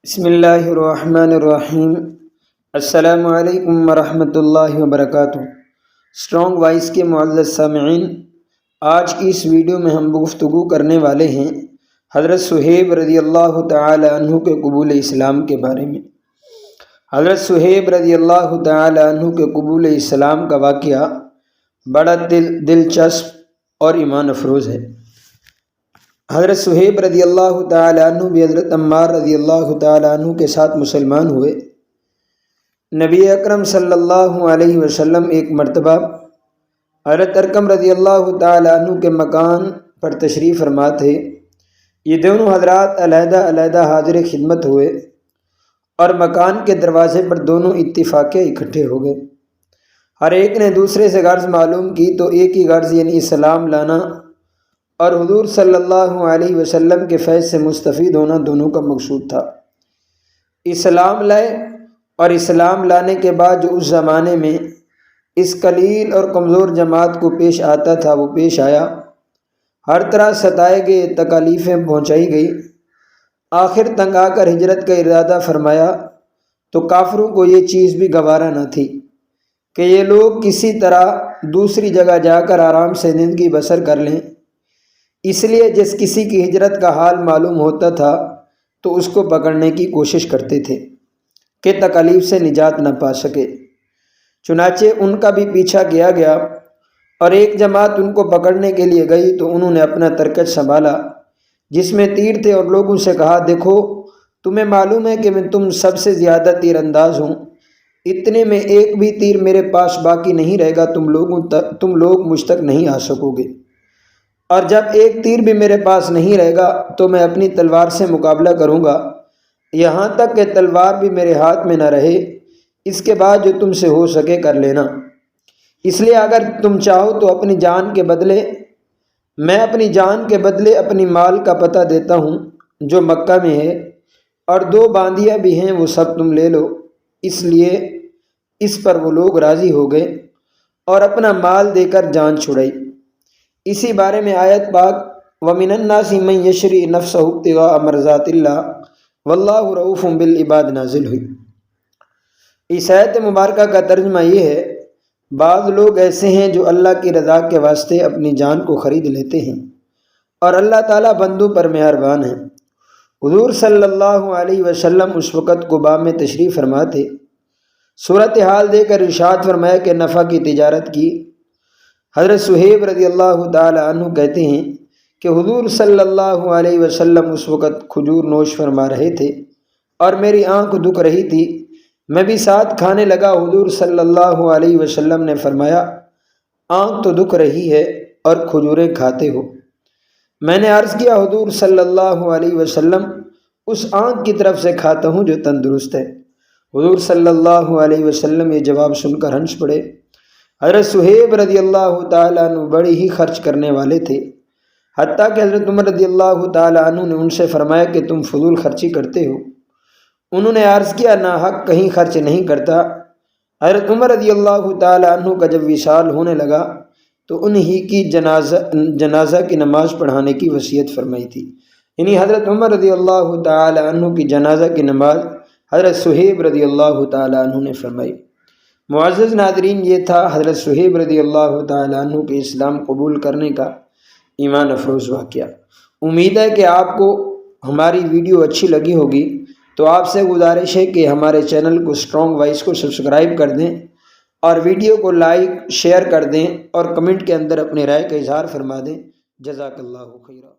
بسم اللہ الرحمن الرحیم۔ السلام علیکم ورحمۃ اللہ وبرکاتہ۔ اسٹرانگ وائس کے معزز سامعین، آج کی اس ویڈیو میں ہم گفتگو کرنے والے ہیں حضرت صہیب رضی اللہ تعالی عنہ کے قبول اسلام کے بارے میں۔ حضرت صہیب رضی اللہ تعالی عنہ کے قبول اسلام کا واقعہ بڑا دلچسپ اور ایمان افروز ہے۔ حضرت صہیب رضی اللہ تعالی عنہ بھی حضرت عمار رضی اللہ تعالی عنہ کے ساتھ مسلمان ہوئے۔ نبی اکرم صلی اللہ علیہ وسلم ایک مرتبہ حضرت ارقم رضی اللہ تعالی عنہ کے مکان پر تشریف فرما تھے۔ یہ دونوں حضرات علیحدہ علیحدہ حاضر خدمت ہوئے اور مکان کے دروازے پر دونوں اتفاقیہ اکٹھے ہو گئے۔ ہر ایک نے دوسرے سے غرض معلوم کی تو ایک ہی غرض یعنی اسلام لانا اور حضور صلی اللہ علیہ وسلم کے فیض سے مستفید ہونا دونوں کا مقصود تھا۔ اسلام لائے اور اسلام لانے کے بعد جو اس زمانے میں اس قلیل اور کمزور جماعت کو پیش آتا تھا وہ پیش آیا۔ ہر طرح ستائے گئے، تکالیفیں پہنچائی گئی۔ آخر تنگ آ کر ہجرت کا ارادہ فرمایا تو کافروں کو یہ چیز بھی گوارا نہ تھی کہ یہ لوگ کسی طرح دوسری جگہ جا کر آرام سے زندگی بسر کر لیں۔ اس لیے جس کسی کی ہجرت کا حال معلوم ہوتا تھا تو اس کو پکڑنے کی کوشش کرتے تھے کہ تکالیف سے نجات نہ پا سکے۔ چنانچہ ان کا بھی پیچھا کیا گیا اور ایک جماعت ان کو پکڑنے کے لیے گئی تو انہوں نے اپنا ترکش سنبھالا جس میں تیر تھے اور لوگوں سے کہا، دیکھو تمہیں معلوم ہے کہ میں تم سب سے زیادہ تیر انداز ہوں، اتنے میں ایک بھی تیر میرے پاس باقی نہیں رہے گا، تم لوگ مجھ تک نہیں آ سکو گے، اور جب ایک تیر بھی میرے پاس نہیں رہے گا تو میں اپنی تلوار سے مقابلہ کروں گا، یہاں تک کہ تلوار بھی میرے ہاتھ میں نہ رہے۔ اس کے بعد جو تم سے ہو سکے کر لینا۔ اس لیے اگر تم چاہو تو اپنی جان کے بدلے میں اپنی جان کے بدلے اپنی مال کا پتہ دیتا ہوں جو مکہ میں ہے، اور 2 باندیاں بھی ہیں وہ سب تم لے لو۔ اس لیے اس پر وہ لوگ راضی ہو گئے اور اپنا مال دے کر جان چھڑائی۔ اسی بارے میں آیت پاک وَمِنَ النَّاسِ مَن يَشْرِي نَفْسَهُ ابْتِغَاءَ مَرْضَاتِ اللَّهِ وَاللَّهُ رَءُوفٌ بِالْعِبَادِ نازل ہوئی۔ اس آیت مبارکہ کا ترجمہ یہ ہے، بعض لوگ ایسے ہیں جو اللہ کی رضا کے واسطے اپنی جان کو خرید لیتے ہیں اور اللہ تعالیٰ بندوں پر مہربان ہیں۔ حضور صلی اللہ علیہ وسلم اس وقت قباء میں تشریف فرما تھے۔ صورتحال دے کر ارشاد فرمایا کہ نفع کی تجارت کی۔ حضرت صہیب رضی اللہ تعالی عنہ کہتے ہیں کہ حضور صلی اللہ علیہ وسلم اس وقت کھجور نوش فرما رہے تھے اور میری آنکھ دکھ رہی تھی، میں بھی ساتھ کھانے لگا۔ حضور صلی اللہ علیہ وسلم نے فرمایا، آنکھ تو دکھ رہی ہے اور کھجوریں کھاتے ہو۔ میں نے عرض کیا، حضور صلی اللہ علیہ وسلم اس آنکھ کی طرف سے کھاتا ہوں جو تندرست ہے۔ حضور صلی اللہ علیہ وسلم یہ جواب سن کر ہنس پڑے۔ حضرت صہیب رضی اللہ تعالیٰ عنہ بڑے ہی خرچ کرنے والے تھے، حتیٰ کہ حضرت عمر رضی اللہ تعالیٰ عنہ نے ان سے فرمایا کہ تم فضول خرچی کرتے ہو۔ انہوں نے عرض کیا، ناحق کہیں خرچ نہیں کرتا۔ حضرت عمر رضی اللہ تعالیٰ عنہ کا جب وصال ہونے لگا تو انہی کی جنازہ کی نماز پڑھانے کی وصیت فرمائی تھی، یعنی حضرت عمر رضی اللہ تعالیٰ عنہ کی جنازہ کی نماز حضرت صہیب رضی اللہ تعالیٰ عنہ نے فرمائی۔ معزز ناظرین، یہ تھا حضرت صہیب رضی اللہ تعالیٰ عنہ کے اسلام قبول کرنے کا ایمان افروز واقعہ۔ امید ہے کہ آپ کو ہماری ویڈیو اچھی لگی ہوگی، تو آپ سے گزارش ہے کہ ہمارے چینل کو اسٹرانگ وائس کو سبسکرائب کر دیں اور ویڈیو کو لائک شیئر کر دیں اور کمنٹ کے اندر اپنے رائے کا اظہار فرما دیں۔ جزاک اللہ خیرہ۔